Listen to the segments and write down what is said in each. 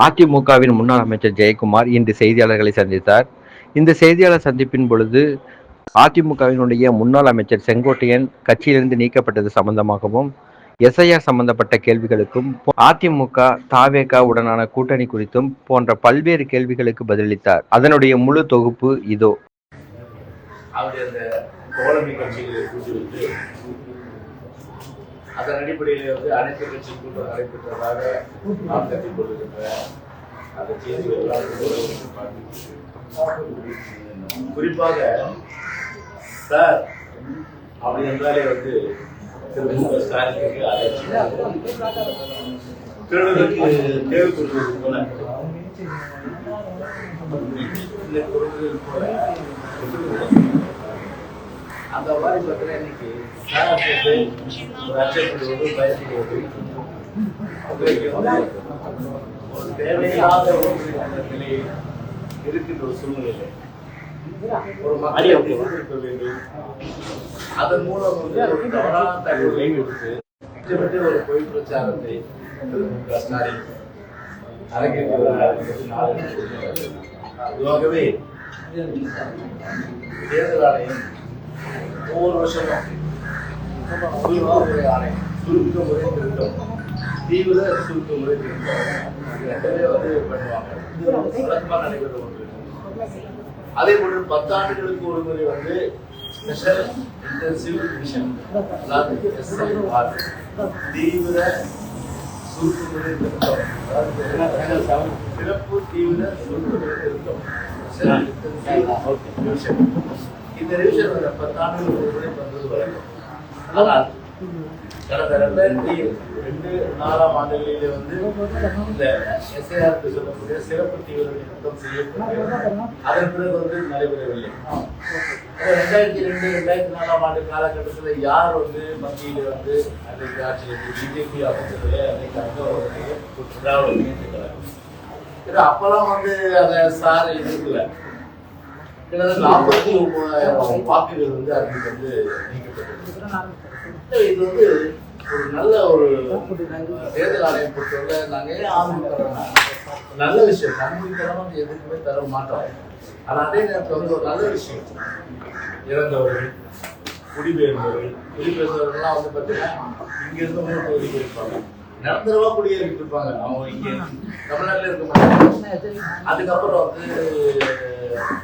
அதிமுகவின் முன்னாள் அமைச்சர் ஜெயக்குமார் இன்று செய்தியாளர்களை சந்தித்தார். இந்த செய்தியாளர் சந்திப்பின் பொழுது அதிமுகவினுடைய முன்னாள் அமைச்சர் செங்கோட்டையன் கட்சியிலிருந்து நீக்கப்பட்டது சம்பந்தமாகவும், எஸ்ஐஆர் சம்பந்தப்பட்ட கேள்விகளுக்கும், அதிமுக தாவேகா உடனான கூட்டணி குறித்தும் போன்ற பல்வேறு கேள்விகளுக்கு பதிலளித்தார். அதனுடைய முழு தொகுப்பு இதோ. அதன் அடிப்படையில் அனைத்து கட்சி கூட்டம் நடைபெற்றதாக நாம் கற்றுக் கொள்கின்ற அந்த செய்திகள் எல்லாம் குறிப்பாக சார் அப்படி என்றாலே திரு மு க ஸ்டாலினுக்கு திருடர்களுக்கு தேவை கொடுப்பது போல அந்த மாதிரி பார்த்தீங்கன்னா இன்னைக்கு ஒரு அச்சப்படுவது பயப்படுவது ஒரு தேவையில்லாத நிலையை இருக்கின்ற ஒரு சூழ்நிலையில ஒரு மக்களை இருக்க வேண்டும். அதன் மூலம் தவறான தகவலை கொடுத்து திட்டமிட்டு ஒரு பொய் பிரச்சாரத்தை ஸ்டாலின் அதுவாகவே தேர்தல் ஆணையம் ஒவ்வொரு வருஷமும் ஆணையம் சுருக்க முறை திருத்தம், தீவிர சுருக்க முறை திருத்தம் பண்ணுவாங்க. வழக்கமாக நடைபெற்ற ஒன்று. அதே போன்று 10 ஆண்டுகளுக்கு ஒரு முறை ஸ்பெஷல் இன்டென்சிவ் மிஷன், அதாவது SIR, தீவிர சுருக்க முறை திருத்தம், அதாவது சிறப்பு தீவிர சுருக்க முறை திருத்தம். இந்த ரிவிஷன் 10 ஆண்டுகளுக்கு ஒரு முறை பண்றது வழக்கம். ஆனால் கடந்த 2002-4 ஆண்டுகளிலே இந்த SIR சொல்லக்கூடிய சிறப்பு தீவிர திருத்தம் செய்யப்பட்டு அதன் பிறகு நடைபெறவில்லை. 2002-2004 ஆண்டு காலகட்டத்தில் யார் மத்தியில் அன்றைக்கு ஆட்சியில் பிஜேபி அமைச்சர்களே அன்றைக்கு திராவிட முன்னேற்ற கழகம் அப்பெல்லாம் அதை சார் இருக்கல. கிட்டத்தட்ட 49,000 வாக்குகள் அதுக்கு நீக்கப்பட்டது. இது ஒரு நல்ல ஒரு தேர்தல் ஆணையம் பொறுத்தவரை நாங்கள் ஏன் ஆரம்பிக்கிறோம்னா நல்ல விஷயம். நம்பிக்கைத்தனம் எதுக்குமே தர மாட்டோம். ஆனால் அதே நேரத்தில் ஒரு நல்ல விஷயம். இறந்தவர்கள், குடிபெயர்ந்தவர்கள்லாம் பார்த்தீங்கன்னா இங்கிருந்து மூணு குடிபெயர்ப்பாங்க, நிரந்தரமா குடியேறிட்டு இருப்பாங்க. அவங்க இங்கே தமிழ்நாட்டில் இருக்க மாட்டாங்க. அதுக்கப்புறம்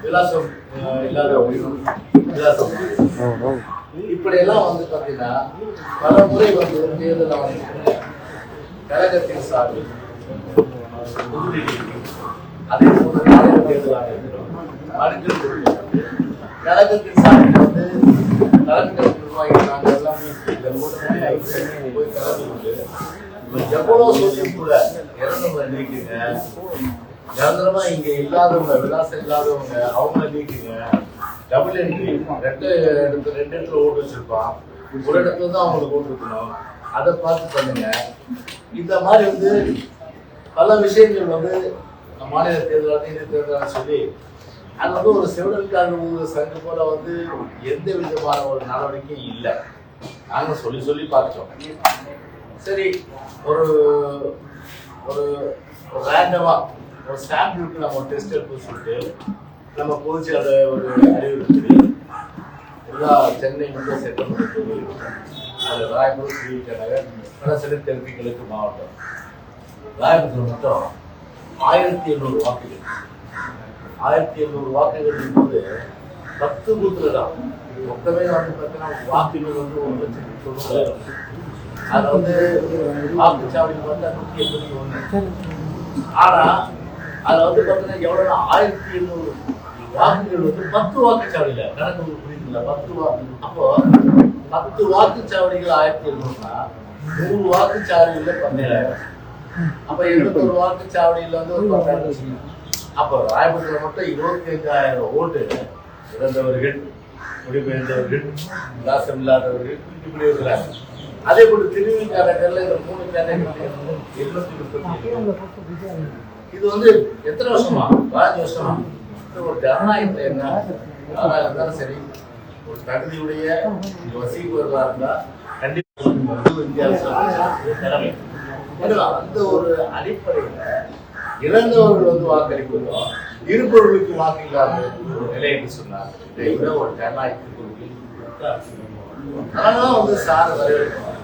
விலாசம் இல்லாத விலாசம் இப்படியெல்லாம் பார்த்தீங்கன்னா பல முறை தேர்தல் ஆணையம் கழகத்தின் சார்பில் அதே போல தேர்தல் ஆணையம் கழகத்தின் சார்பில் கலெக்டர் நிர்வாகிகள் நாங்கள் எல்லாமே போய் கலந்து கொண்டு எவ்வளவு சொல்லியும் கூட இறந்தவங்களை நீக்குங்க, நிரந்தரமா இங்க இல்லாதவங்க, விலாசம் இல்லாதவங்க அவங்கள நீக்குங்க, டபுள் என்ட்ரி 2 இடத்துல ஓட்டு வச்சிருப்பான், ஒரு இடத்துல தான் அவங்களுக்கு ஓட்டு இருக்கணும், அதை பார்த்து பண்ணுங்க. இந்த மாதிரி பல விஷயங்கள் மாநில தேர்தல் இந்திய தேர்தல் சொல்லி அது ஒரு செவிடலுக்கான சங்கு போல எந்த விதமான ஒரு நடவடிக்கையும் இல்லை. நாங்கள் சொல்லி பார்த்துட்டோம். சரி, ஒரு ஒரு ரேண்டமா ஒரு சாம்பிளுக்கு நம்ம டெஸ்ட் எடுத்து சொல்லிட்டு நம்ம பொதுச்செயலாளர் ஒரு அறிவுறுத்தி எல்லா சென்னை மட்டும் சட்டமன்ற தொகுதி, அது ராயபுரம், சிவிகே நகர், சில தெற்குகளுக்கு மாவட்டம், ராயபுரத்தில் மட்டும் 1700 வாக்குகள். 1700 வாக்குகள் என்பது 10 பூத்துல தான். மொத்தமே பார்த்தீங்கன்னா வாக்குகள் 1,90,000. அது வாக்குச்சாவடி பார்த்தா 181. ஆனா அதுல பார்த்தீங்கன்னா எவ்வளவு 1700 வாக்குகள் 10 வாக்குச்சாவடியில கணக்கு புரியுதுங்களா? 10 வாக்கு. அப்போ 10 வாக்குச்சாவடிகள் 1700னா 100 வாக்குச்சாவடிகள்ல 17,000. அப்ப 71 வாக்குச்சாவடியில ஒரு 10,000. அப்போ ராயபுரத்தில் மட்டும் 25,000 ஓட்டு இறந்தவர்கள், குடிபெயர்ந்தவர்கள், விலாசம் இல்லாதவர்கள் இப்படி இருக்கிறாங்க. அதே போல திருவிழா இந்த 3 கேட்டகரியில் 237. இது எத்தனை வருஷமா? 15 வருஷமா? ஒரு ஜனநாயகத்தை என்ன யாரா இருந்தாலும் சரி, ஒரு தகுதியுடைய வசீகர்களா இருந்தா கண்டிப்பா இந்தியாவில் கடமை. அந்த ஒரு அடிப்படையில இறந்தவர்கள் வந்து வாக்களிப்பதும் இருப்பவர்களுக்கு வாக்கு இல்லாத ஒரு நிலை என்று சொன்னார். இதை விட ஒரு ஜனநாயகத்துக்கு அதனாலதான் வந்து சார் வரவேற்கணும்.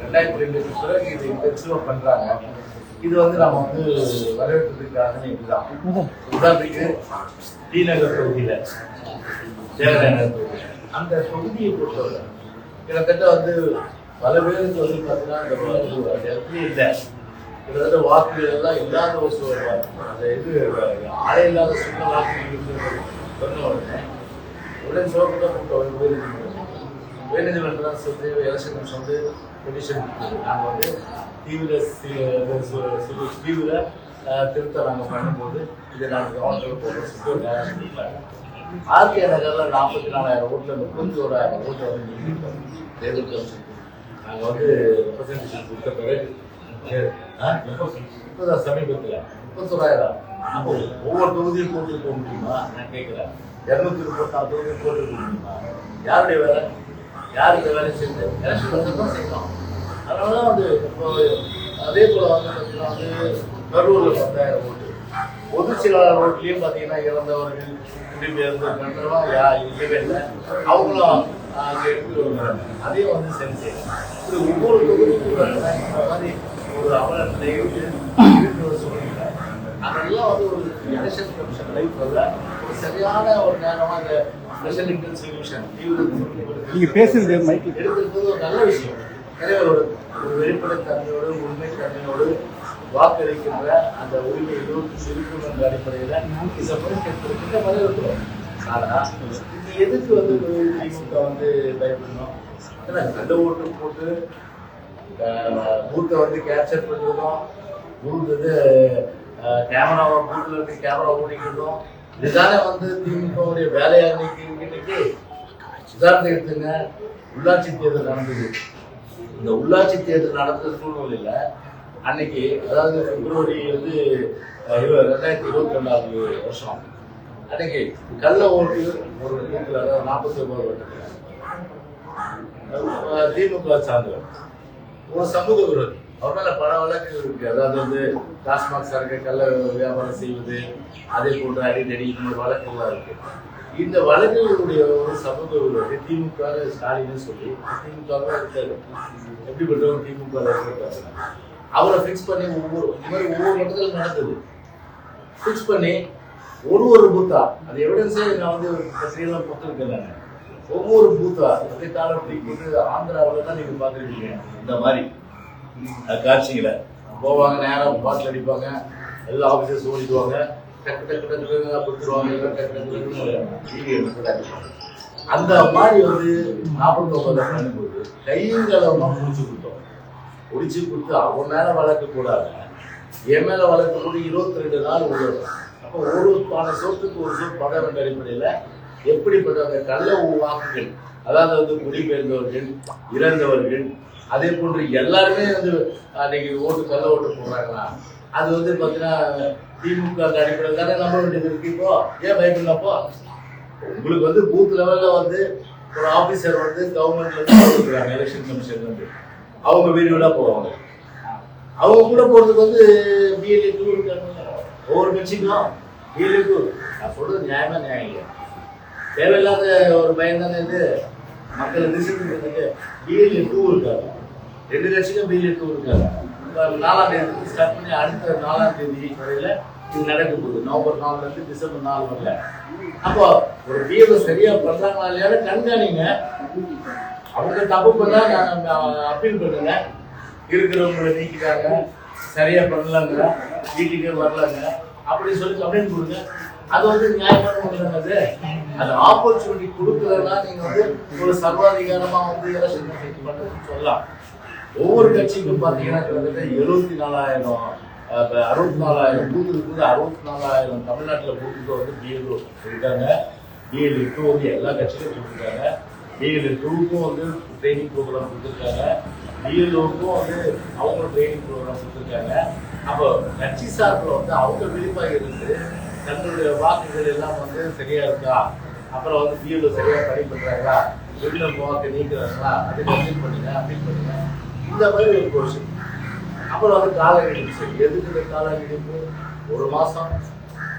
2002 பிறகு இது இன்டென்சிவா பண்றாங்க. இது வந்து நம்ம வந்து வரவேற்பதற்காக இதுதான். உதாரணத்துக்கு டி நகர் தொகுதியில தேவராயநகர் தொகுதி அந்த தொகுதியை பொறுத்தவரை கிட்டத்தட்ட வந்து பல பேருக்கு வந்து பார்த்தீங்கன்னா அந்த இடத்துல இல்லை. கிட்டத்தட்ட வாக்குகள் எல்லாம் இல்லாத ஒரு சூழல். அந்த இது ஆளே இல்லாத சொன்ன வாக்குகள் சொன்ன உடனே சோகத்தை உயர்நீதிமன்றம் சொல்லி எலெக்ஷன் வந்து பெட்டிஷன் நாங்கள் வந்து தீவிர திருத்தம் நாங்கள் பண்ணும்போது இதை நாங்கள் கவர்மெண்ட் போடுறோம். ஆர்கே நகர்ல 44,000 ஓட்டுல 31,000 ஓட்டு வந்து நீங்கிட்டோம். தேர்தல் கமிஷன் நாங்கள் வந்து ரெப்ரசன்டேஷன் கொடுத்த பிறகு இப்போதான் சமீபத்தில் 31,000 அப்போ ஒவ்வொரு தொகுதியும் போட்டு போக முடியுமா? நான் கேட்குறேன். 234 தொகுதியும் போட்டு போக முடியுமா? யாருடைய வேலை? யார் இந்த வேலை செய்யுது? எலெக்ஷன் வந்து செய்யணும். அதனால தான் வந்து இப்போ அதே போல் வந்து பார்த்தீங்கன்னா வந்து கரூரில் 10,000 ஓட்டு. பொதுச் செயலாளர் ஓட்டுலேயும் பார்த்தீங்கன்னா இறந்தவர்கள் குடிபெயர்ந்து இல்லவே இல்லை. அவங்களும் அங்கே எடுத்துட்டு வருவாங்க. அதையும் வந்து சரி செய்யணும். இப்படி ஒவ்வொரு தொகுதிக்கும் இந்த மாதிரி ஒரு அவல நிலையுக்கு சொல்லுங்க. அதெல்லாம் வந்து ஒரு எலெக்ஷன் கமிஷன் லைஃப்ல ஒரு சரியான ஒரு நேரமாக இந்த ஸ்பெஷல் இன்டென்சிவ்யூஷன் நீங்க பேசுறது எடுக்கிறது ஒரு நல்ல விஷயம். எனவே ஒரு வெளிப்படைத்தன்மையோடு உண்மை தன்மையோடு வாக்களிக்கின்ற அந்த உரிமை இருக்கும் என்ற அடிப்படையில் இந்த மாதிரி இருக்கிறோம். ஆனால் இது எதுக்கு வந்து திமுக வந்து பயப்படணும்? நல்ல ஓட்டு போட்டு பூத்தை வந்து கேப்சர் பண்ணுறதும் பூத் இது கேமராவை பூத்தில் இருந்து கேமரா ஓடிக்கிறதும் இதுதானே வந்து திமுகவுடைய வேலையாக இன்னைக்கு. உதாரணத்தை எடுத்துங்க, உள்ளாட்சி தேர்தல் நடந்தது. இந்த உள்ளாட்சி தேர்தல் நடந்த சூழ்நிலையில் அன்னைக்கு அதாவது பிப்ரவரி வந்து 2022 வருஷம் அன்னைக்கு கள்ள ஓட்டு ஒரு வீட்டில் அதாவது 49 ஓட்டு திமுக சார்ந்தவர் ஒரு சமூக விரோதி. அவர் மேல பல வழக்குகள் இருக்கு. அதாவது வந்து டாஸ்மாக் சரக்கு கள்ள வியாபாரம் செய்வது, அதே போன்ற அடிக்கடி இந்த வழக்குகள்லாம் இருக்கு. இந்த வழக்குகளுடைய ஒரு சமூக விரோதி திமுக ஸ்டாலின்னு சொல்லி திமுக இருக்காரு. எப்படிப்பட்டவங்க திமுக இருக்காரு. அவரை ஃபிக்ஸ் பண்ணி ஒவ்வொரு இடத்துல நடந்தது. ஃபிக்ஸ் பண்ணி ஒரு பூத்தா அது எவிடன்ஸே நான் வந்து பத்திரிகைலாம் கொடுத்துருக்கேன். ஒவ்வொரு பூத்தா அதே காலப்படி போட்டு ஆந்திராவில் தான் நீங்க பார்த்துருக்கீங்க. இந்த மாதிரி காட்சிகளை போவாங்க, நேரம் பாட்டில் அடிப்பாங்க, எல்லா ஆஃபீஸர்ஸ் ஓடிடுவாங்க, டக்கு டக்கு டக்கு கொடுத்துருவாங்க, அந்த மாதிரி வந்து 49 பண்ணும்போது கையங்களமா முடிச்சு கொடுத்து அவன் மேல வழக்கு கூடாது, என் மேல வழக்கு கூட 22 நாள் உள்ளது. அப்போ ஒரு பானை சோத்துக்கு ஒரு சோறு படம் என்ற அடிப்படையில் எப்படிப்பட்ட அந்த கள்ள வாக்குகள், அதாவது வந்து குடிபெயர்ந்தவர்கள், இறந்தவர்கள், அதே போன்று எல்லாருமே வந்து அன்னைக்கு கள்ள ஓட்டு போடுறாங்களா? அது வந்து பார்த்தீங்கன்னா திமுக அடிப்படையில் தானே நம்ப வேண்டியது இருக்கு. இப்போ ஏன் பயப்படலாப்போ? உங்களுக்கு வந்து பூத் லெவல்ல வந்து ஒரு ஆபீசர் வந்து கவர்மெண்ட்ல இருந்து எலெக்ஷன் கமிஷன் வந்து அவங்க வீடு வீடா போவாங்க. அவங்க கூட போறதுக்கு வந்து பிஎல்ஏ 2 இருக்காங்க. ஒவ்வொரு கட்சிக்கும் பிஎல்ஏ 2 நான் சொல்றது நியாயமா நியாயம் இல்லை. தேவையில்லாத ஒரு பயம் தானே இது. மக்களை திசைக்கிறதுக்கு பிஎல்ஏ 2 இருக்காங்க. 2 கட்சிக்கும் பிஎல்ஏ 2 இருக்காங்க. 4ஆம் தேதி ஸ்டார்ட் பண்ணி அடுத்த 4ஆம் தேதி வரையில இது நடக்க போகுது. நவம்பர் 4ல இருந்து டிசம்பர் 4 வரல. அப்போ ஒரு பிஎல்ஏ சரியா பண்றாங்களா இல்லையா கண்காணிங்க. அவங்க தப்பு பண்ணா அப்பீல் பண்ணுங்க. இருக்கிறவங்களை நீக்கிட்டாங்க, சரியா பண்ணலாங்க, வீட்டுக்கே வரலாங்க அப்படின்னு சொல்லி கம்ப்ளைண்ட் கொடுங்க. அது வந்து நியாயமான ஒன்று. அது ஆப்பர்ச்சுனிட்டி கொடுக்கலன்னா நீங்க வந்து ஒரு சர்வாதிகாரமா வந்து எலெக்ஷன் பண்ணுறதுன்னு சொல்லலாம். ஒவ்வொரு கட்சிக்கும் பார்த்தீங்கன்னா கிட்டத்தட்ட 64,000 பூத்து இருக்குது. 64,000 தமிழ்நாட்டில் பூத்துக்கு வந்து பிஎல்ஓ இருக்காங்க. பிஎல்ஏ 2 வந்து எல்லா கட்சியிலும் கொடுத்துருக்காங்க. பிஎல்ஏ 2க்கும் வந்து ட்ரைனிங் ப்ரோக்ராம் கொடுத்துருக்காங்க. பிஎல்ஓக்கும் வந்து அவங்க ட்ரைனிங் ப்ரோக்ராம் கொடுத்துருக்காங்க. அப்போ கட்சி சார்பில் வந்து அவங்க விழிப்பாக இருந்து தங்களுடைய வாக்குகள் எல்லாம் வந்து சரியா இருக்கா, அப்புறம் வந்து பிஎல்ஓ சரியா பணி பண்றாங்களா, வெளியில வாக்கு நீக்கிறாங்களா, அதை அப்பீல் பண்ணுங்க, அப்பீல் பண்ணுங்க. இந்த மாதிரி ஒரு கொஸ்டின் அப்புறம் வந்து கால நீடிப்பு. எதுக்கு இந்த கால நீடிப்பு? ஒரு மாசம்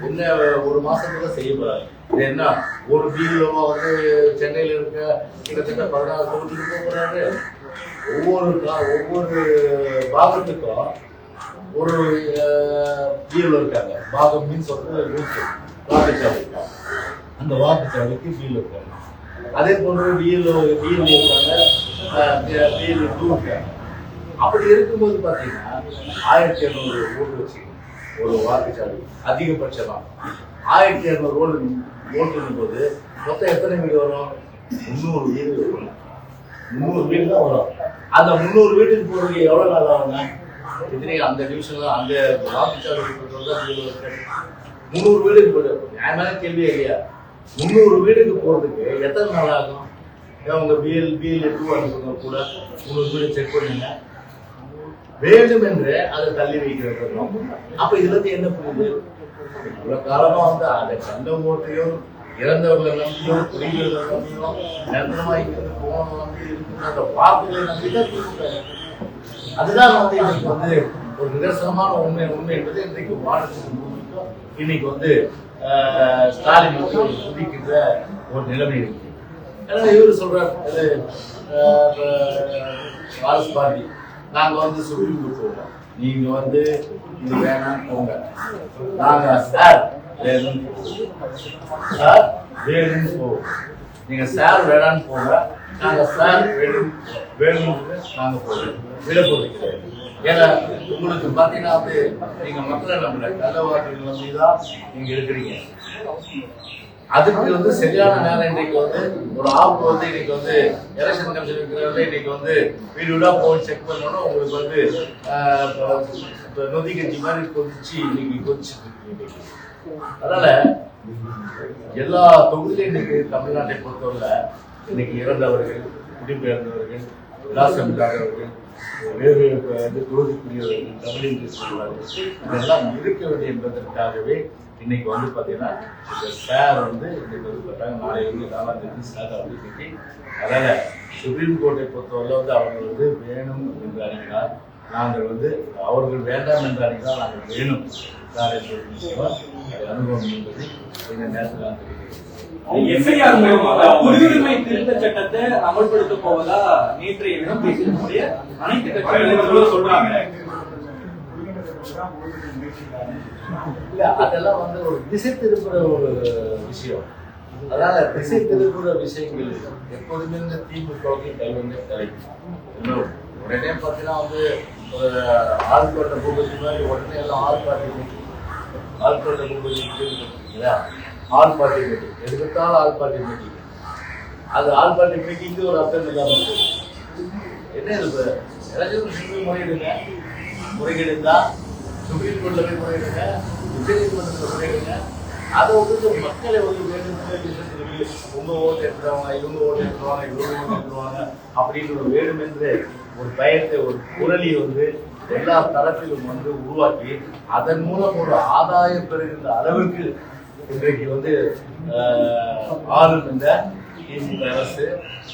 என்ன, ஒரு மாசத்துல செய்ய போறாங்க. இது என்ன, ஒரு பிஎல்ஓ வந்து சென்னையில இருக்க கிட்டத்தட்ட 16 தொகுதிக்கு போறாரு. ஒவ்வொரு பாகத்துக்கும் ஒரு பிஎல்ஓ இருக்காங்க. பாகம் மீன்ஸ் வந்து வாக்குச்சாவடி. அந்த வாக்குச்சாவடிக்கு பிஎல்ஓ இருக்காங்க. அதே போன்று பிஎல்ஓ இருக்காங்க, பிஎல்ஓ 2 இருக்காங்க. அப்படி இருக்கும்போது பார்த்தீங்கன்னா 1200 ஓட்டு வச்சுக்கணும் ஒரு வாக்குச்சாவடி. அதிகபட்சமா 1200 ஓட்டு போது மொத்தம் எத்தனை வீடு வரும்? 300 வீடு வரும். 300 வீடு தான் வரும். அந்த 300 வீட்டுக்கு போறதுக்கு எவ்வளவு நாள் ஆகுங்க? அந்த டிவிஷன்ல அந்த வாக்குச்சாவடி 300 வீடுக்கு போடு. நியாயமான கேள்வியே இல்லையா? 300 வீடுக்கு போறதுக்கு எத்தனை நாள் ஆகும்? உங்க பிஎல் 2 அனுப்புங்க கூட 300 வீடு செக் பண்ணுங்க. வேண்டும் என்று அதை தள்ளி வைக்கிறது. அப்ப இதுல இருந்து என்ன புரியுது? இவ்வளவு காலமா வந்து அதை கண்ட ஓட்டையும் இறந்தவர்களை நம்பியும் குடிகளை நம்பியும் நிரந்தரமா இங்கிருந்து போகணும் நம்பி இருக்குன்னு அந்த வாக்குகளை நம்பிதான். அதுதான் வந்து இன்னைக்கு வந்து ஒரு நிதர்சனமான உண்மை என்பது இன்றைக்கு மாநிலத்துக்கு இன்னைக்கு வந்து ஸ்டாலின் வந்து துதிக்கின்ற ஒரு நிலைமை இருக்கு. ஏன்னா இவரு சொல்றாரு, வாரிசு பார்ட்டி நாங்க வந்து சுப்ரீம் கோர்ட் போவோம், நீங்க வந்து இது வேணாம் போங்க, நாங்க சார் வேணும்னு போவோம், நீங்க சார் வேணான்னு போங்க, நாங்க சார் வேணும்னு நாங்க போவோம், விட போறீங்க. ஏன்னா உங்களுக்கு பாத்தீங்கன்னா வந்து நீங்க மக்களை நம்பல, கள்ளவாக்குகள் நம்பிதான் நீங்க இருக்கிறீங்க. அதுக்கு வந்து சரியான நேரம் இன்னைக்கு வந்து ஒரு ஆப்பு வந்து இன்னைக்கு வந்து எலெக்ஷன் கமிஷன் இருக்கிறவங்க இன்னைக்கு வந்து வீடு வீடா போய் செக் பண்ணணும். உங்களுக்கு வந்து நொதி கட்சி மாதிரி கொதிச்சு இன்னைக்கு கொதிச்சுட்டு. அதனால எல்லா தொகுதியிலும் இன்னைக்கு தமிழ்நாட்டை பொறுத்தவரை இன்னைக்கு இறந்தவர்கள், குடிபெயர்ந்தவர்கள், விலாசமில்லாதவர்கள், வேறு தொகுதிக்குரியவர்கள், தமிழில் சொல்வார்கள், இதெல்லாம் இருக்க வேண்டும் என்பதற்காகவே இன்னைக்கு வந்து பாத்தீங்கன்னா இந்த சார் வந்து இன்னைக்கு வந்து பார்த்தாங்க. நாளைக்கு 4ஆம் தேதி சார் வந்து இன்னைக்கு. அதனால சுப்ரீம் கோர்ட்டை பொறுத்தவரை வந்து அவர்கள் வந்து வேணும் என்று அறிவித்தார். நாங்கள் வந்து அவர்கள் வேண்டாம் என்று அறிவித்தால் நாங்கள் வேணும் சார் அனுபவம் என்பது இந்த நேரத்தில் எஃப்ஐஆர் மூலமாக குடியுரிமை திருத்த சட்டத்தை அமல்படுத்த போவதா நேற்றைய தினம் பேசக்கூடிய அனைத்து கட்சிகளும் சொல்றாங்க. இல்ல, அதெல்லாம் வந்து ஒரு திசை திருப்புற ஒரு விஷயம். அதனால திசை திருப்புற விஷயங்கள் எப்போதுமே இந்த திமுகவுக்கு கைவந்த கிடைக்கும். உடனே பார்த்தீங்கன்னா வந்து ஆள்கோட்டை பூபதி மாதிரி உடனே எல்லாம் ஆள் பார்ட்டி மீட்டிங், ஆள்கோட்டை பூபதி இல்லையா, ஆல் பார்ட்டி மீட்டிங், எதுக்கெடுத்தாலும் ஆல் பார்ட்டி மீட்டிங். அது ஆல் பார்ட்டி மீட்டிங்கு ஒரு அர்த்தம் இல்லாமல் இருக்கு. என்ன இது எலெக்ஷன் முறையிடுங்க, முறைகேடுந்தா சுப்ரீம் கோர்ட்ல போய் முறையிடுங்க, உச்சநீதிமன்றத்தில் முறையிடுங்க. அதை வந்து மக்களை வந்து உங்க ஓட்டு எடுத்துருவாங்க, இவங்க ஓட்டு எடுத்துருவாங்க, இவங்க ஓட்டு எடுத்துருவாங்க அப்படின்னு ஒரு வேணும் என்று ஒரு பயத்தை, ஒரு குரலை வந்து எல்லா தரப்பிலும் வந்து உருவாக்கி அதன் மூலம் ஒரு ஆதாயம் பெறுகின்ற அளவுக்கு இன்றைக்கு வந்து ஆளும் இந்த திமுக அரசு,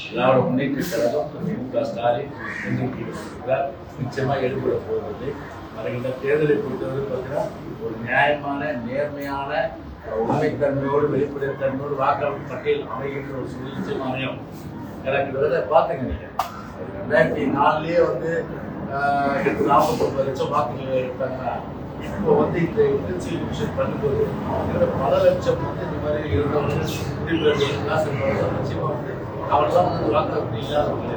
திராவிட முன்னேற்ற கழகம், திமுக ஸ்டாலின் இன்றைக்கு நிச்சயமாக எடுபட போகிறது. வருகின்ற தேர்தலை பொறுத்தவரை பார்த்தீங்கன்னா ஒரு நியாயமான, நேர்மையான, உண்மைத்தன்மையோடு, வெளிப்படைத்தன்மையோடு வாக்காளர் பட்டியல் அமைகின்ற ஒரு சூழ்நிலை நிச்சயமா அமையும். எனக்கு பார்த்துங்க, நீங்க 2004 வந்து 49 லட்சம் வாக்குகள் எடுத்தாங்கன்னா இப்போ வந்து இந்த இன்டென்சிவ் டிவிஷன் பண்ணும்போது பல லட்சம் வந்து இந்த மாதிரி இருந்தவங்க குடிபெயர்ந்தவர்கள் நிச்சயமா வந்து அவரெல்லாம் வந்து வாக்காளர் இல்லாதவங்க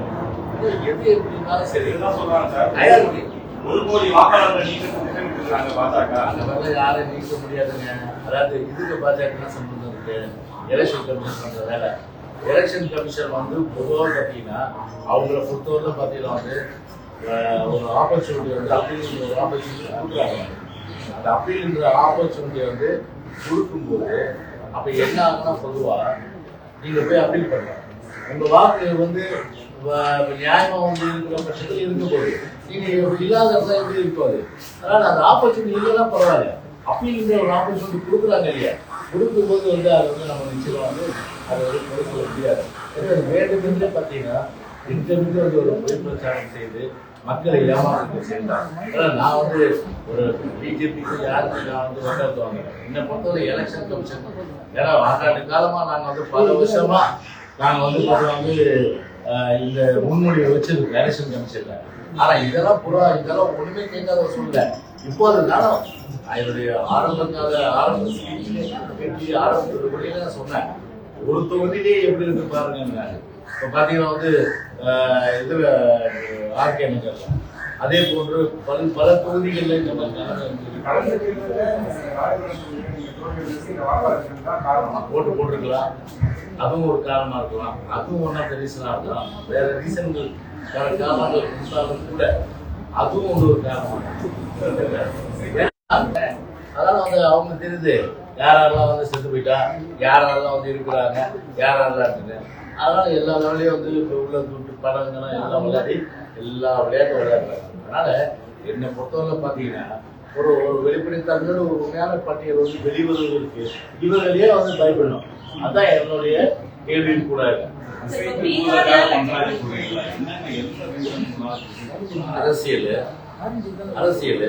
எது எப்படின்னாலும் சரி சொல்றாங்க. 1 கோடி வாக்காளர்கள் நீங்க பாஜக அந்த மாதிரிலாம் யாரும் நீக்க முடியாதுங்க. அதாவது இதுக்கு பாஜக சம்பந்தம் இருக்கு. எலெக்ஷன் கமிஷன் பண்ற வேலை. எலெக்ஷன் கமிஷன் வந்து பொதுவாக பார்த்தீங்கன்னா அவங்கள பொறுத்தவரை பார்த்தீங்கன்னா வந்து ஒரு ஆப்பர்ச்சுனிட்டி வந்து அப்பீல் ஒரு ஆப்பர்ச்சுனிட்டி கொடுக்குறாங்க. அந்த அப்பீல்ன்ற ஆப்பர்ச்சுனிட்டியை வந்து கொடுக்கும்போது அப்போ என்ன ஆகுனா பொதுவாக நீங்கள் போய் அப்பீல் பண்ணலாம். உங்கள் வாக்கு வந்து நியாயமாக வந்து இருக்கிற பட்சத்தில் இருக்கும்போது நீங்கள் இல்லாத எப்படி இருக்காது. அதனால் அந்த ஆப்பர்ச்சுனிட்டி இல்லைன்னா பரவாயில்ல. அப்பீல்ன்ற ஒரு ஆப்பர்ச்சுனிட்டி கொடுக்குறாங்க இல்லையா, கொடுக்கும்போது வந்து அதை வந்து நம்ம நிச்சயமாக வந்து அதை வந்து குறை சொல்ல முடியாது. வேண்டும் என்று பார்த்தீங்கன்னா இன்டர்வியூ வந்து ஒரு பொய் பிரச்சாரம் செய்து மக்களை ஏமாற்ற செய்தாங்க. நான் வந்து ஒரு பிஜேபிக்கு யாருக்கு நான் வந்து வட்டத்து வாங்குறேன். என்னை பொறுத்தவரை எலெக்ஷன் கமிஷன் ஏன்னா ஆண்டாண்டு காலமா நாங்கள் வந்து பல வருஷமா நாங்கள் வந்து இந்த முன்மொழிவை வச்சிருக்கோம் எலெக்ஷன் கமிஷன்ல. ஆனா இதெல்லாம் ஒண்ணுமே கேட்காத சொல்ல. இப்போ அதனால என்னுடைய ஆரம்பத்தில் நான் சொன்னேன் ஒரு தொகுதியிலே எப்படி இருக்கு பாருங்க. இப்போ பார்த்தீங்கன்னா வந்து இதுல ஆர்கே நகர்ல அதே போன்று பல தொகுதிகளில் இந்த மாதிரி ஓட்டு போட்டிருக்கலாம். அதுவும் ஒரு காரணமா இருக்கலாம். அதுவும் ஒன் ஆஃப் த ரீசனா இருக்கலாம். வேற ரீசன்கள் காரணங்கள் இருந்தாலும் கூட அதுவும் ஒரு காரணமா அதனால வந்து அவங்க தெரியுது யாரெல்லாம் வந்து செத்து போயிட்டா, யாரெல்லாம் வந்து இருக்கிறாங்க, யாரெல்லாம் இருக்குது. அதனால எல்லா லெவலையும் வந்து உள்ள துட்டு படங்கள்லாம் எல்லாம் விளையாடி எல்லா விளையாட்டும் விளையாடுறாங்க. அதனால என்னை பொறுத்தவரை பார்த்தீங்கன்னா ஒரு வெளிப்படைத்தன்மையோட ஒரு உண்மையான பட்டியல் வந்து வெளிவருவதற்கு இவர்களே வந்து பயப்படணும். அதான் என்னுடைய கேள்வியும் கூட. அரசியல்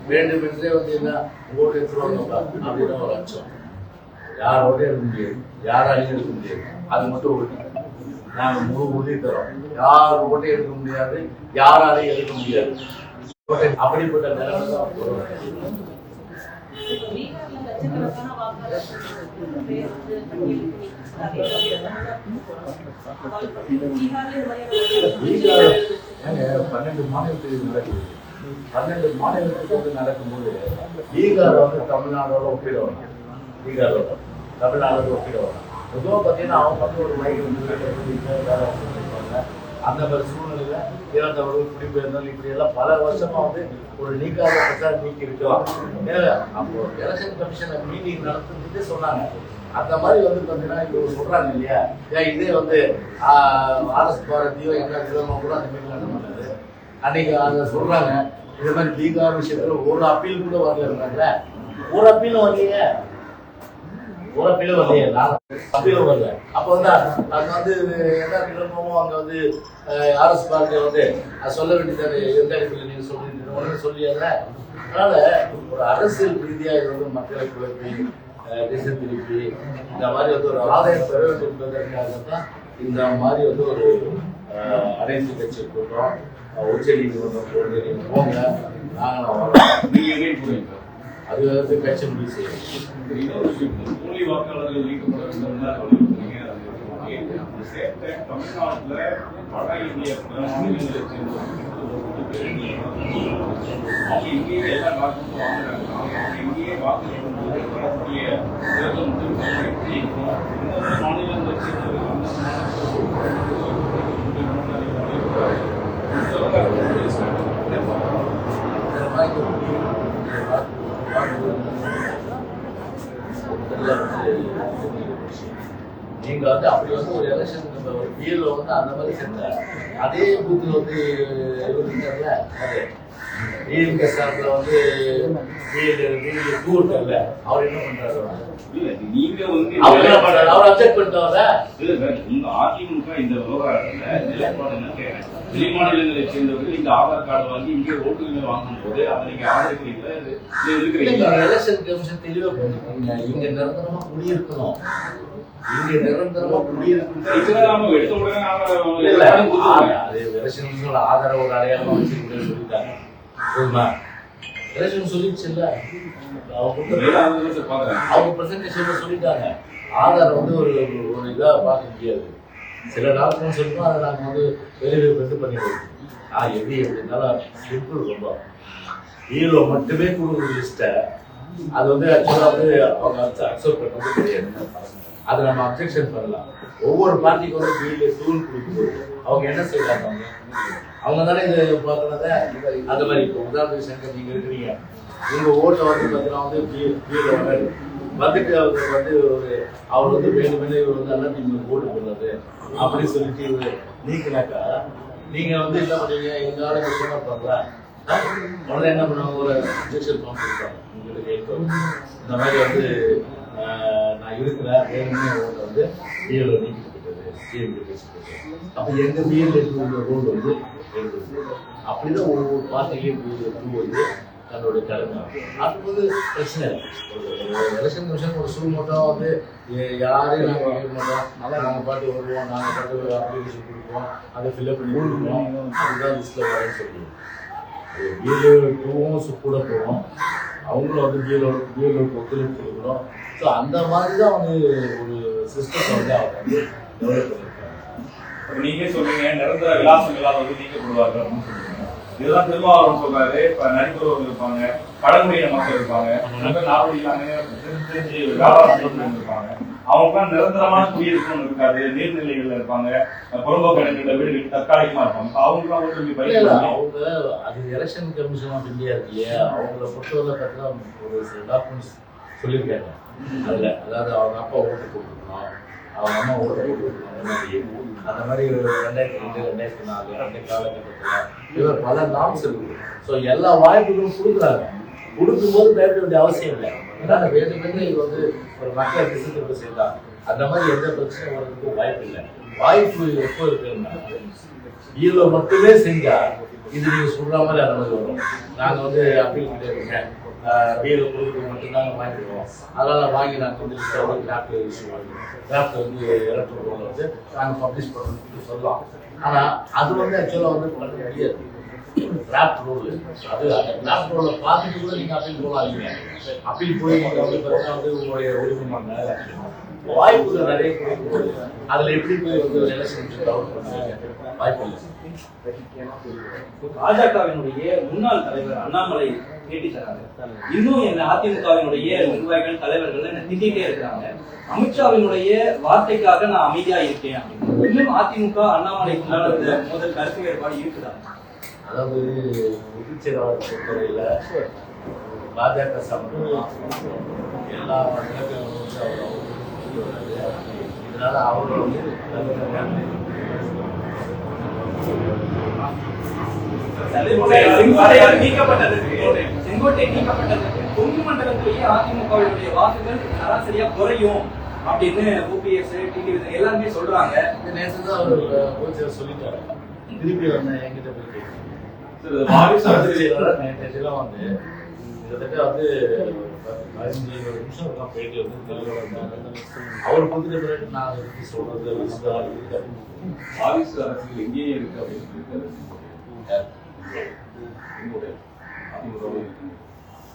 வேண்டுமென்றே வந்து என்ன ஓட்டு எடுத்துருவாங்க அப்படின்னு ஒரு அச்சம். யாரோடய இருக்க முடியாது, யாராலையும் எடுக்க முடியாது. அது மட்டும் ஒரு நாங்கள் முழு உறுதி தரோம். யார் ஓட்டையும் எடுக்க முடியாது, யாராலையும் எடுக்க முடியாது. அப்படிப்பட்ட நிலைமை தான் பன்னெண்டு மாநிலத்துக்கு நடக்குது. 12 மாநிலத்துக்கு வந்து நடக்கும்போது பீகார் வந்து தமிழ்நாடோட ஒப்பிடுவாங்க. பீகாரோட தமிழ்நாடோட ஒப்பிடுவாங்க. பொதுவாக பார்த்தீங்கன்னா அவங்க வந்து ஒரு வயது வந்து அந்த மாதிரி சூழ்நிலையில இறந்தவர்கள் குடிபெயர்ந்தால் இப்படி எல்லாம் பல வருஷமா வந்து ஒரு நீக்காத பிரச்சாரம் நீக்கி இருக்கலாம். அப்போ எலெக்ஷன் கமிஷனை மீட்டிங் நடத்துறதுக்கு சொன்னாங்க. அந்த மாதிரி வந்து பார்த்தீங்கன்னா இப்போ சொல்றாங்க இல்லையா, இதே வந்து ஆர்எஸ் பாரதியோ என்ன விதமாக கூட அந்த மீட்டிங் நடத்த மாட்டாரு. அன்னைக்கு அதை சொல்றாங்க. இந்த மாதிரி பீகார் விஷயத்துல ஒரு அப்பீல் கூட வரல. ஒரு அப்பீலும் வரலையே, ஒரு அப்பீலும் வரலையே, அப்பீலும் வரல. அப்போ வந்து அது வந்து என்ன விளம்பரமோ அங்கே வந்து ஆர்எஸ் பாரதியை வந்து அது சொல்ல வேண்டியது எந்த இடத்துல நீங்க சொல்றீங்க ஒன்று சொல்லியாத. அதனால ஒரு அரசியல் ரீதியாக இது வந்து மக்களை குழப்பி திசை திருப்பி இந்த மாதிரி வந்து ஒரு ஆதாயம் பெற வேண்டும் என்பதற்காகத்தான் இந்த மாதிரி வந்து ஒரு அனைத்து கட்சி கூட்டம் உச்ச நீதிமன்றம் போட்டு நீங்கள் போங்க, நாங்கள் வரோம். நீங்கள் எங்கே போறீங்க? அது வந்து கட்சி முடிவு செய்யணும். மூலி வாக்காளர்கள் நீக்கப்பட வேண்டும். தமிழ்நாட்டில் வட இந்திய மாநிலங்களை சேர்ந்த அவங்க இங்கேயே எல்லா வாக்குகளும் வாங்குறாங்க. அவங்க இங்கேயே வாக்கு போது வரக்கூடிய தேர்தல் மாநிலங்களை சேர்ந்தவர்கள் நீங்க வந்து அப்படி வந்து ஒரு எலெக்ஷன் ஒரு பிஎல்ஓ வந்து அந்த மாதிரி செஞ்சாங்க. அதே பூத்துல வந்து இருக்காருல்ல, அது டிஎம்கே சார்பில் வந்து கூட்டல அவர் என்ன பண்றாரு? நீங்க வந்து அவர் என்ன பண்றாரு? அவர் அப்செக்ட் பண்ணிட்டாங்க. உங்க அதிமுக இந்த விவகாரத்துல நிலைப்பாடு என்ன கேட்கிறேன். வெளி மாநிலங்களை சேர்ந்தவர்கள் இந்த ஆதார் கார்டு வாங்கி இங்கே ஓட்டுகளை வாங்கும் போது அதை நீங்க ஆதரிக்கிறீங்களா? எலெக்ஷன் கமிஷன் தெளிவா பண்ணிருக்கீங்க. இங்க நிரந்தரமா குடியிருக்கணும். இங்க நிரந்தரமா குடியிருக்கணும். எடுத்த உடனே ஆதார ஒரு அடையாளமா வச்சிருக்கேன்னு சொல்லிட்டாங்க. எலெக்ஷன் சொல்லிடுச்சு இல்ல, அவங்க பிரசன்டேஷன்ல சொல்லிட்டாங்க. ஆதார் வந்து ஒரு இதா பார்க்க முடியாது. சில டாக்குமெண்ட் சொல்லணும், அதை நாங்கள் வந்து வெளியே பெற்று பண்ணிடுவோம். எப்படி எப்படினாலும் சிம்பிள் ரொம்ப ஹீரோ மட்டுமே கொடுக்குற லிஸ்ட்டை அது வந்து ஆக்சுவலாக வந்து அவங்க அக்செப்ட் பண்ணுறது கிடையாது. அதை நம்ம அப்ஜெக்ஷன் பண்ணலாம். ஒவ்வொரு பார்ட்டிக்கும் வந்து பிஎல்ஏ டூல் கொடுக்கும்போது அவங்க என்ன செய்யறாங்க? அவங்க தானே இது பார்க்கறத. அந்த மாதிரி இப்போ உதாரணத்துக்கு சங்கர் நீங்கள் இருக்கிறீங்க, உங்கள் ஓட்டை வந்து பார்த்தீங்கன்னா வந்து பிஎல்ஏ வந்துட்டு அவர் வந்து அவர் வந்து வேணுமே இவர் வந்து எல்லாம் நீங்கள் ஓட்டு போடுறது அப்படின்னு சொல்லிட்டு நீக்கினாக்கா நீங்கள் வந்து என்ன பண்ணுவீங்க? எங்கள் ஆளுங்க சொன்ன பண்ணல உடனே என்ன பண்ணுவாங்க? ஒரு அப்ஜெக்ஷன் ஃபார்ம் கொடுப்பாங்க உங்களுக்கு. இந்த மாதிரி வந்து நான் இருக்கிறேன், வேணுமே ஓட்டை வந்து பிஎல்ஏ நீக்கிட்டு டிஎம்கே பேசி அப்போ எங்கள் பிஎல் ரோல் வந்து அப்படிதான் ஒவ்வொரு பார்ட்டிலையும் பிஎல் வந்து தன்னோட கடமை. அப்போது பிரச்சனை இல்லை. ஒரு எலெக்ஷன் கமிஷன் ஒரு சூழ்நிலை வந்து யாரையும் நாங்கள் கேட்க மாட்டோம். நாங்கள் பாட்டு வருவோம், நாங்கள் பாட்டு அப்ளிகேஷன் கொடுப்போம், அதை ஃபில்அப் பண்ணி கொடுப்போம், அதுதான் லிஸ்ட்டில் வரேன்னு சொல்லுவோம். பிஎல்ஓ டூவும் கூட போவோம், அவங்களும் வந்து பிஎல்ஓக்கு ஒத்துழைப்பு கொடுக்குறோம். ஸோ அந்த மாதிரி தான் வந்து ஒரு சிஸ்டத்தை வந்து அவங்க வந்து டெவலப் பண்ணியிருக்காங்க. நீங்க சொல்றீங்க நிரந்தர விலாசங்களால் வந்து நீக்கப்படுவார்கள் அப்படின்னு சொல்றீங்க. இதெல்லாம் திருமாவளவன் சொல்றாரு. இப்ப நரிக்குறவர்கள் இருப்பாங்க, பழங்குடியின மக்கள் இருப்பாங்க, நாடோடி தெரிஞ்சு வியாபாரம் இருப்பாங்க. அவங்களுக்குலாம் நிரந்தரமான குடியிருப்புன்னு இருக்காது, நீர்நிலைகள்ல இருப்பாங்க, புறம்போக்கு இடங்கள்ல வீடுகள் தற்காலிகமா இருப்பாங்க. அவங்களுக்குலாம் ஓட்டு பயிர் அவங்க அது எலெக்ஷன் கமிஷன் ஆஃப் இந்தியா இருக்கு இல்லையா, அவங்கள பொறுத்தவரை பார்த்தா ஒரு சில டாக்குமெண்ட்ஸ் சொல்லியிருக்காங்க. அதில் அதாவது அவங்க அப்பா ஓட்டு போட்டுருக்கணும், அவங்க அம்மா ஓட்டு போட்டுருக்கணும், அந்த மாதிரி 2002, 2004 அந்த காலகட்டத்தில் இவர் பல நாம்ஸ் இருக்குது. ஸோ எல்லா வாய்ப்புகளும் கொடுக்குறாங்க. கொடுக்கும்போது பயப்பட வேண்டிய அவசியம் இல்லை. ஏன்னா வேண்டுமென்று இது வந்து ஒரு மக்கள் திசை செய்தா அந்த மாதிரி எந்த பிரச்சனையும் வர்றதுக்கு வாய்ப்பு இல்லை. வாய்ப்பு எப்போ இருக்குன்னா இவ்வளோ மட்டுமே செஞ்சா இது நீங்கள் சொல்கிற மாதிரி அந்த மாதிரி வரும். நாங்கள் வந்து அப்பீல் பண்ணியிருக்கோங்க, பிஎல்ஓ கொடுக்குறது மட்டும்தாங்க வாங்கிடுவோம், அதனால் வாங்கி நாங்கள் வந்து லிஸ்ட்டோட டிராஃப்ட் இஷ்யூ வாங்கிடுவோம். டிராஃப்ட் வந்து எலக்ட்ரல் ரோல் வந்து நாங்கள் பப்ளிஷ் பண்ணணும்னு சொல்லலாம். ஆனால் அது வந்து ஆக்சுவலாக வந்து பண்ண முடியாது. டிராஃப்ட் ரோல் அது அந்த டிராஃப்ட் ரோலை பார்த்துட்டு கூட நீங்கள் அப்பீல் போகாதீங்க. அப்பீல் போய் நீங்கள் வந்து பார்த்தீங்கன்னா வந்து உங்களுடைய உரிமை வாய்ப்புகள் நிறைய கொடுக்கும்போது அதில் எப்படி போய் வந்து எலெக்ஷன் டெவலப் பண்ணுவாங்க, வாய்ப்பு இல்லை. பாஜகவினுடைய முன்னாள் தலைவர் அண்ணாமலை பேட்டி தராங்க. இன்னும் என்ன அதிமுகவினுடைய நிர்வாகிகள் தலைவர்கள் என்ன திட்டிகிட்டே இருக்காங்க. அமித்ஷாவினுடைய வார்த்தைக்காக நான் அமைதியா இருக்கேன் அப்படின்னு. இன்னும் அதிமுக அண்ணாமலைக்கு முதல் கருத்து வேறுபாடு இருக்குதா? அதாவது பொதுச் செயலாளர் பொறுத்தவரையில் பாஜக சம்பந்தமாக எல்லா நிலங்களும் வந்து அவர் இதனால அவர் வந்து செங்கோட்டை நீக்கப்பட்டதற்கு கொங்கு மண்டலத்திலேயே அதிமுகவினுடைய வாக்குகள் சராசரியா குறையும் அப்படின்னு ஓபிஎஸ் டிடிவி எல்லாருமே சொல்றாங்க. இந்த நேரத்தில் தான் அவர் பொதுச் செயலர் சொல்லிட்டாரு. திருப்பி வந்து என்கிட்ட போய் நேற்றெல்லாம் வந்து கிட்டத்தட்ட வந்து 15-20 நிமிஷம் இருக்கான் போயிட்டு வந்து தெளிவாக இருந்தாங்க. அவர் கொடுத்துட்ட பிறகு நான் அதை பற்றி சொல்றது வாரிசு அரசியல் எங்கேயே இருக்கு அப்படின்னு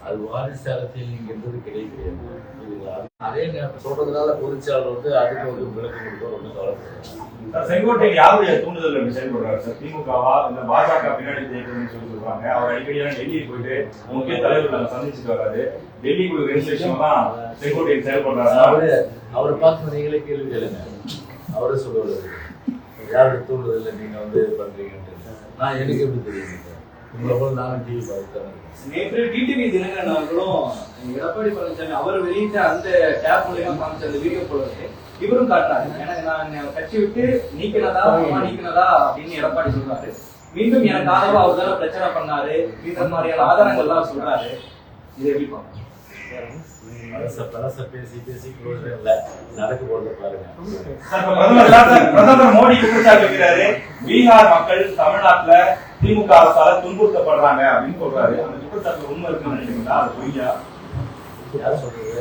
அது வாரிசு அரசியல் நீங்க எந்தது கிடையாது. அதே நேரம் சொல்றதுனால பொதுச்செயலாளர் வந்து அதுக்கு ஒரு விளக்கம் கொடுக்க ரொம்ப கவலைப்படுறாங்க. செங்கோட்டை யாருடைய தூண்டுதல் அப்படி செயல்படுறாரு சார்? திமுகவா இல்ல பாஜக பின்னாடி ஜெயிக்கணும்னு சொல்லி சொல்றாங்க. அவர் அடிக்கடியான டெல்லி போயிட்டு முக்கிய தலைவர்கள் சந்திச்சுட்டு வராரு. டெல்லிக்கு ஒரு ரெஜிஸ்ட்ரேஷன் தான் செங்கோட்டையை செயல்படுறாரு. அவரை பார்த்து நீங்களே கேள்வி கேளுங்க. அவரே சொல்லுவாரு யாருடைய தூண்டுதல் நீங்க வந்து பண்றீங்கன்ட்டு. நான் எனக்கு எப்படி தெரியும்? உங்களை போல நானும் டிவி பார்த்துறேன். நேற்று டிடிவி தினகரன் அவர்களும் எடப்பாடி பழனிசாமி அவர் வெளியிட்ட அந்த டேப் மூலமா காமிச்ச அந்த வீடியோ போல இவரும் காட்டுறாரு. எனக்கு நான் கட்சி விட்டு நீக்கினதா அப்படின்னு எடப்பாடி சொல்றாரு. மீண்டும் எனக்கு ஆதரவா அவர் தானே பிரச்சனை பண்ணாரு, இந்த மாதிரியான ஆதாரங்கள்லாம் சொல்றாரு. இதை எப்படி பார்க்கணும்? பேசி இல்ல நடக்க போறத பாருங்க. பிரதமர் மோடி குற்றச்சாட்டு வைக்கிறாரு, பீகார் மக்கள் தமிழ்நாட்டுல திமுக அரசால துன்புறுத்தப்படுறாங்க அப்படின்னு சொல்றாரு. அந்த குற்றச்சாட்டு உண்மை இருக்குன்னு நினைக்கிறீங்களா? அது பொய்யா?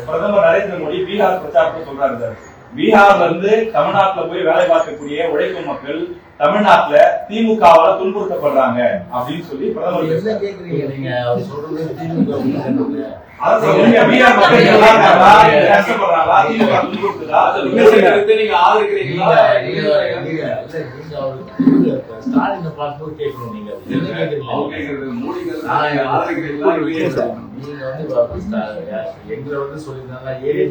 பிரதமர் நரேந்திர மோடி பீகார் பிரச்சாரத்தை சொல்றாரு சார். பீகார்ல இருந்து தமிழ்நாட்டுல போய் வேலை பார்க்கக்கூடிய உழைக்கும் மக்கள் தமிழ்நாட்டுல திமுகவால துன்புறுத்தப்படுறாங்க அப்படின்னு சொல்லி பிரதமர் என்ன கேக்குறீங்க நீங்க? அவர் சொல்றது திமுக பீகார் மக்கள் கஷ்டப்படுறாங்களா? திமுக துன்புறுத்துதா? நீங்க ஆள் இருக்கிறீங்களா? ஸ்டாலின் பார்த்து கேட்கணும். நீங்க என்ன கேக்குறீங்க? நீங்க வந்து எங்களை வந்து சொல்லியிருந்தாங்க ஏரியா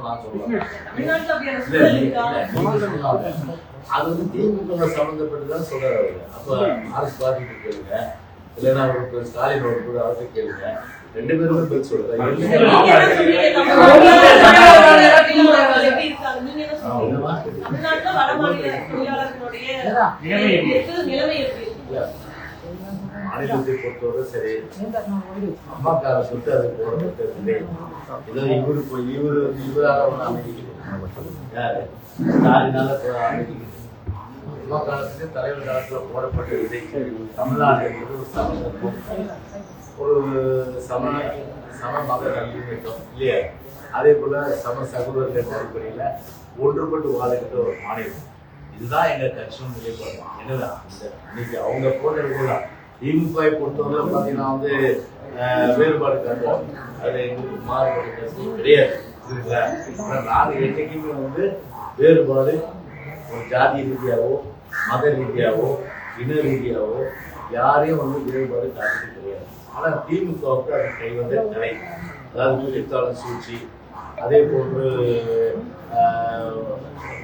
நான் சொல்லுவேன். அது வந்து திமுக சம்பந்தப்பட்டுதான் சொல்றாரு. அப்ப ஆர்எஸ் பாதிக்கு கேளுங்க, இல்லைன்னா ஒரு ஸ்டாலின் ஒரு அவர்கிட்ட கேளுங்க. ரெண்டு பேருமே பதில் சொல்றாங்க. மாநிலத்தை பொறுத்தவரை சரி அம்மாக்கார சொத்து அது போடப்பட்டதில்லை. ஏதோ இவராக ஒன்று அமைதிக்கணும். யாரு ஸ்டாலினால அமைதிக்கணும். அம்மா காலத்துக்கு தலைவர் காலத்தில் போடப்பட்ட விதை தமிழ்நாடு என்பது ஒரு சமத்துவம், ஒரு சம மத நல்லிணக்கம் இல்லையா? அதே போல சம சகோதரர்கள் அடிப்படையில் ஒன்றுபட்டு வாழுகின்ற ஒரு மாநிலம். இதுதான் எங்க கட்சியும் நிலைப்பாடு. என்னன்னா இன்னைக்கு அவங்க போடுறதுதான் திமுக பொறுத்தவரை பார்த்தீங்கன்னா வந்து வேறுபாடு காட்டுவாங்க. அது எங்களுக்கு மாறுபட்ட கட்சி கிடையாது. நாங்கள் என்றைக்குமே வந்து வேறுபாடு ஒரு ஜாதி ரீதியாவோ மத ரீதியாவோ இன ரீதியாவோ யாரையும் வந்து வேறுபாடு காட்டுறது கிடையாது. ஆனால் திமுகவுக்கு அது கைவந்த கலை. அதாவது எழுத்தாளர் சூழ்ச்சி, அதே போன்று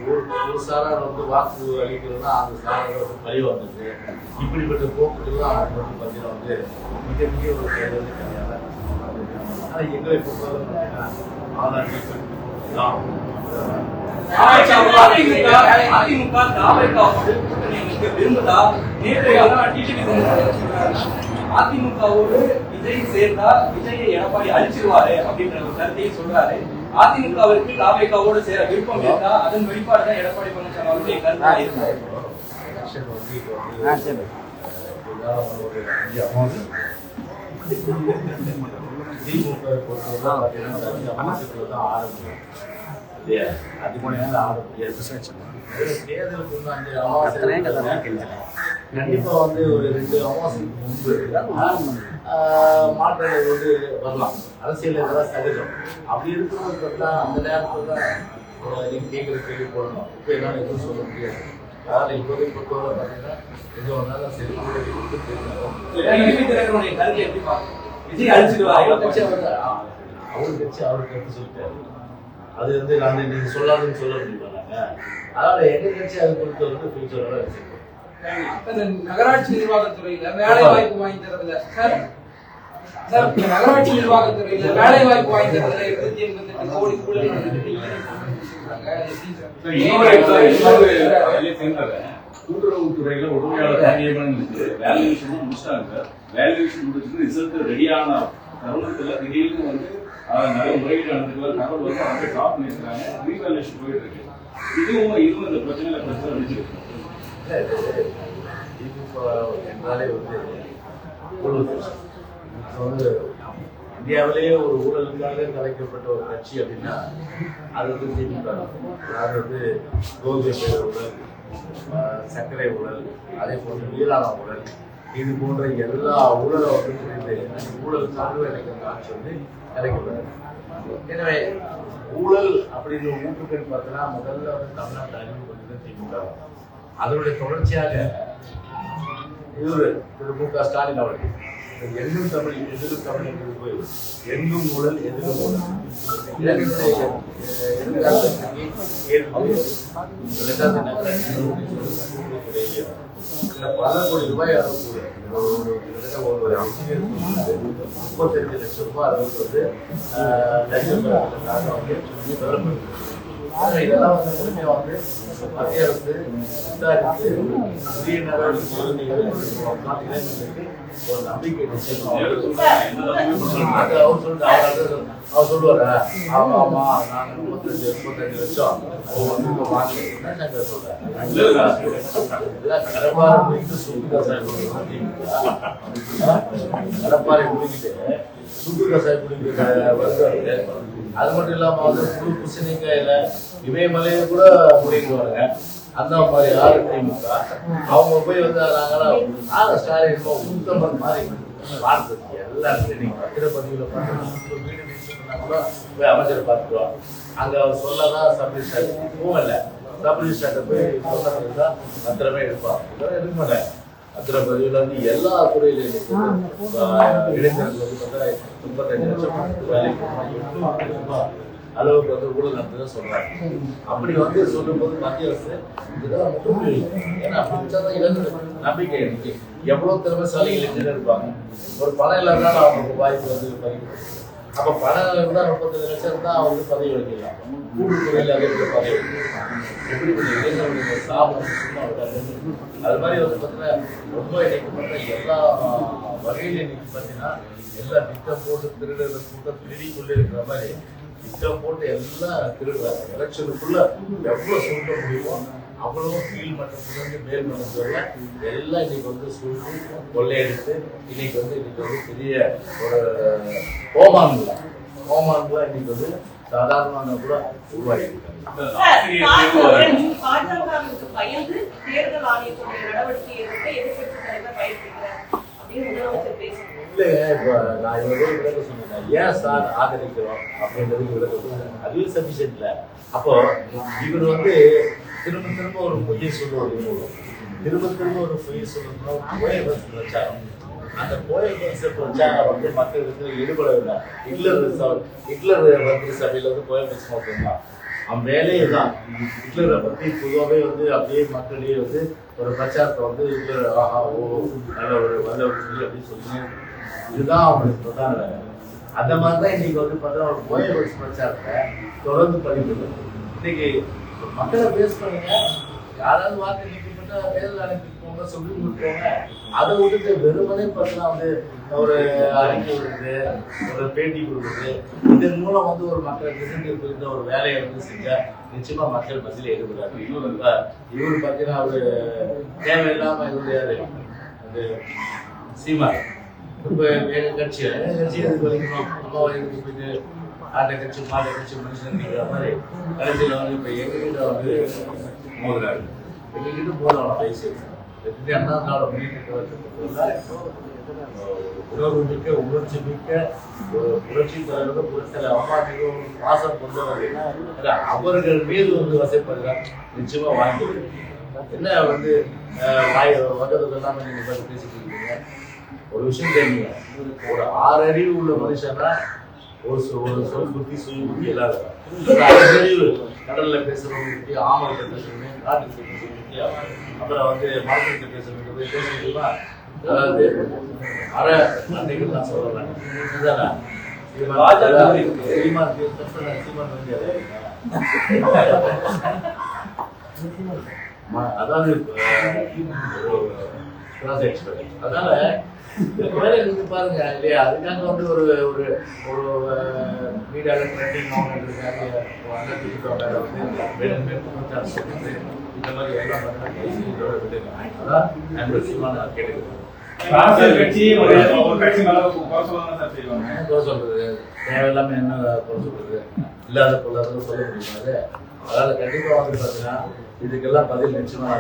ஒரு சாரார் வந்து வாக்கு அளிக்கிறதுனா அந்த சாரார் வந்து பழி வந்தது. இப்படிப்பட்ட போக்குகள்லாம் அவங்க வந்து பார்த்தீங்கன்னா வந்து மிகப்பெரிய ஒரு கைவந்த கலையாக. ஆனால் எங்களை பொறுத்தவரை பார்த்தீங்கன்னா அதிமுகவோடு விஜய் சேர்ந்தா விஜயை எடப்பாடி அழிச்சிருவாரு அப்படின்ற ஒரு கருத்தையும் சொல்றாரு. அதிமுகவிற்கு தாவேக்காவோடு சேர விருப்பம் இருந்தா அதன் வெளிப்பாடு தான் எடப்பாடி பழனிசாமி அவருடைய கருத்தா இருக்கு. திமுக பொறுத்தவரை தான் ஆரம்பிக்கும் இல்லையா? அதுக்கு ஆட முடியாது. தேர்தலுக்கு கண்டிப்பா வந்து ஒரு 2 அமாவாசைக்கு முன்பு மாற்றங்கள் வந்து வரலாம். அரசியல் இதெல்லாம் சகஜம். அப்படி இருக்கும்போது பார்த்தா அந்த நேரத்தில் தான் நீங்க கேட்குற கேள்வி போடணும். இப்போ என்னால் எதுவும் சொல்ல முடியாது. அதனால இப்போதைக்கு பொறுத்தவரை பார்த்தீங்கன்னா எது ஒன்றாலும் சரி விஜய் அழிச்சிருவாரு அவரு கட்சி அவருக்கு கருத்து சொல்லிட்டாரு. அது வந்து நாங்கள் நீங்க சொல்லாதுன்னு சொல்ல முடியுமாங்க. அதனால எங்க கட்சி அது பொறுத்தவரைக்கும் ஃபியூச்சரோட வச்சிருக்கோம். நகராட்சி நிர்வாகத்துறையில வேலை வாய்ப்பு வாங்கி தரதுல சார் நகராட்சி நிர்வாகத்துறையில வேலை வாய்ப்பு வாங்கி தரதுல 288 கோடி ஊழல் கூட்டுறவுத்துறையில உதவியாளர் நியமனம் வேல்யூவேஷன் முடிச்சிட்டாங்க. வேல்யூவேஷன் முடிச்சுட்டு ரிசல்ட் ரெடியான தருணத்துல திடீர்னு வந்து நிறைய முறையீடு நடந்துக்கலாம் தகவல் வந்து அவங்க ஸ்டாப் பண்ணிருக்காங்க. ரீவேல்யூவேஷன் போயிட்டு இருக்கு. இதுவும் இந்த பிரச்சனையில பிரச்சனை அடிச்சிருக்கு. என்றாலே வந்து இந்தியாவிலேயே ஒரு ஊழலுக்காக கலைக்கப்பட்ட ஒரு கட்சி அப்படின்னா அது வந்து திமுக. அது வந்து கோதுமை பேர் ஊழல், சர்க்கரை ஊழல், அதே போன்று வீராண ஊழல், இது போன்ற எல்லா ஊழலை வந்து ஊழலுக்காக நினைக்கிற ஆட்சி வந்து கலைக்கப்பட்டது. எனவே ஊழல் அப்படின்னு ஊற்றுக்கள் பார்த்தோன்னா முதல்ல வந்து தமிழ்நாட்டு அறிமுகப்படுத்துறது திமுக. அதனுடைய தொடர்ச்சியாக இவர் திரு மு.க. ஸ்டாலின் அவர்கள் எங்கும் தமிழ் எதிரும் தமிழ் என்று போய் எங்கும் ஊழல் எதிரும் ஊழல் பல கோடி ரூபாய் அளவுக்கு 35 லட்சம் ரூபாய் அளவுக்கு வந்து லட்சம் இதெல்லாம் வந்து முழுமையாக வந்து மத்திய அரசு விசாரித்து உரிய நடவடிக்கை ஒரு நம்பிக்கை அவர் சொல்லுவாரா? ஆமா ஆமா நான் 35 லட்சம் வாங்க சொல்றேன். கடப்பாறை முடிக்கிட்டு சுட்டு கடப்பாறை முடிக்கிட்டு சுட்டு கசாயம் குடிக்கிற வருவாரு. அது மட்டும் இல்லாம வந்து புது பூசணிக்காயில இமயமலையை கூட முடிக்கிடுவாங்க. அந்த மாதிரி யாரு திமுக அவங்க போய் வந்து நாங்களாம் ஸ்டாலின் உத்தமன் மாதிரி பார்த்துருக்கு. எல்லாருக்கும் நீங்க பத்திரப்பதிவுல பார்த்தீங்கன்னா போய் அமைச்சரை பார்த்துருவோம். அங்க அவர் சொல்லதான் சப் ரிஜிஸ்டர் இப்பவும் இல்லை. சப் ரிஜிஸ்டர்ட்ட போய் சொன்னதான் பத்திரமே எடுப்பான். இதெல்லாம் எடுக்க மாட்டேன். பத்திரப்பதிவுல வந்து எல்லா துறையிலும் இளைஞர்கள் வந்து பார்த்தா 35 லட்சம் வேலைக்கு அளவுக்கு வந்து ஊழல் நடந்ததான் சொல்றாங்க. அப்படி வந்து சொல்லும்போது மத்திய அரசு இதெல்லாம் மட்டும் ஏன்னா அப்படி வச்சாதான் இளைஞர்கள் நம்பிக்கை இருக்கு. எவ்வளவு திறமைசாலி இளைஞர்கள் இருப்பாங்க. ஒரு பணம் இல்லாதனால அவங்களுக்கு வாய்ப்பு வந்து பறிக்கணும். அப்ப பணம் இருந்தா 35 லட்சம் இருந்தா வந்து பதவி வைக்கலாம். கூட்டுத்துறையில அதே போல பதவி வைக்கலாம். எப்படி இளைஞர்களுடைய சாபம் சும்மா விடாது. அது மாதிரி வந்து பார்த்தீங்கன்னா ரொம்ப இன்னைக்கு பார்த்தா எல்லா வகையில இன்னைக்கு பார்த்தீங்கன்னா எல்லா திட்டம் போட்டு திருடுற கூட்டம் திருடி கொண்டு இருக்கிற மாதிரி திட்டம் போட்டு எல்லாம் திருடுறாங்க. எலெக்ஷனுக்குள்ள எவ்வளவு சுருட்ட முடியுமோ அவ்வளவு கீழ் மட்டத்திலிருந்து மேல் மட்டத்துல எல்லாம் இன்னைக்கு வந்து சுருட்டி கொள்ளையடித்து இன்னைக்கு வந்து பெரிய ஒரு ஹோமான்ல இன்னைக்கு வந்து சாதாரணமான கூட உருவாக்கியிருக்காங்க. பாஜகவுக்கு பயந்து தேர்தல் ஆணையத்துடைய நடவடிக்கையை எதிர்க்கட்சி தலைவர் பயன்படுத்துகிறார் அப்படின்னு முதலமைச்சர் பேசுறாங்க. இல்லைங்க, இப்ப நான் இவ்வளவு விளக்க சொன்னேன். ஏன் சார் ஆதரிக்கிறோம் அப்படின்றது விளக்க சொன்னேன். அதுவும் சபிஷன் இல்லை. அப்போ இவர் வந்து திரும்ப ஒரு பொய்யை சொல்லுவது, திரும்ப ஒரு பொய்யை சொல்லணும். போய பஸ் பிரச்சாரம், அந்த போய பஸ் பிரச்சாரம் வந்து மக்களுக்கு ஈடுபடவில்லை. ஹிட்லர் வந்து சபையில வந்து போய பஸ் மட்டும்தான் அவன் வேலையே தான். ஹிட்லரை பத்தி பொதுவாகவே வந்து அப்படியே மக்களிடையே வந்து ஒரு பிரச்சாரத்தை வந்து ஹிட்லர் ஆஹா ஓ நல்ல ஒரு சொல்லி அப்படின்னு சொல்லி இதுதான் அவங்களுக்கு பிரதான வேலை. அந்த மாதிரி தான் இன்னைக்கு வந்து பார்த்தா ஒரு போய பஸ் பிரச்சாரத்தை தொடர்ந்து பண்ணிட்டு இன்னைக்கு மக்களை பேஸ் பண்ணுங்க. யாராவது வாக்கு நீக்கப்பட்டா தேர்தல் ஆணையத்துக்கு போங்க, சொல்லி கொடுப்போங்க. அதை விட்டுட்டு வெறுமனே பார்த்தீங்கன்னா வந்து ஒரு அறிக்கை கொடுக்குது, ஒரு பேட்டி கொடுக்குது. இதன் மூலம் வந்து ஒரு மக்களை திசைந்த ஒரு வேலையை வந்து செஞ்சா நிச்சயமா மக்கள் மத்தியில் ஈடுபடாது. இவர் பார்த்தீங்கன்னா அவரு தேவையில்லாம இவரு அந்த சீமா இப்ப எங்க கட்சி எதுக்கு வலிக்கணும், அம்மாவை எதுக்கு போயிட்டு ஆட்ட கட்சி மாட்ட கட்சி மனுஷன் நிற்கிற மாதிரி கடைசியில் வந்து இப்போ எங்ககிட்ட வந்து மோதுறாரு. எங்ககிட்ட போதும் வயசு அண்ணா நாடு உணர்வு மிக்க உணர்ச்சி மிக்க ஒரு புரட்சி தலைவர் புரட்சியில் அம்மா மிகவும் வாசம் கொண்டவர் அவர்கள் மீது வந்து வசைப்படுறார். நிச்சயமா வாங்கி என்ன வந்து வந்ததுக்கு எல்லாமே நீங்க பார்த்து பேசிட்டு இருக்கீங்க. ஒரு விஷயம் தெரியுங்க, ஒரு 6 அறிவு உள்ள மனுஷன்னா ஒரு சொல் புத்தி சுய புத்தி இல்லாத 6 அறிவு கடல்ல பேசுறவங்க ஆமல்கிட்ட பேசுறவங்க காட்டுக்கு பேசுறவங்க அப்புறம் வந்து மார்க்கெட்ல பேசுறவங்க பேசுறீங்களா? அதாவது அரை அன்னைக்கு நான் சொல்றேன் அதாவது அதனால நீங்க பாருங்க இல்லையா, அதுக்காக வந்து ஒரு ஒரு ஒரு மீடியால ட்ரெண்டிங் இருக்காங்க இந்த மாதிரி எல்லாம் நான் கேட்டுக்கிறேன். சொல்றது தேவையில்லாம என்ன சொல்றது இல்லாத பொருளாதாரம் சொல்ல முடியாது. அதனால கண்டிப்பா வந்து பாத்தீங்கன்னா இதுக்கெல்லாம் பதில் நிச்சயமா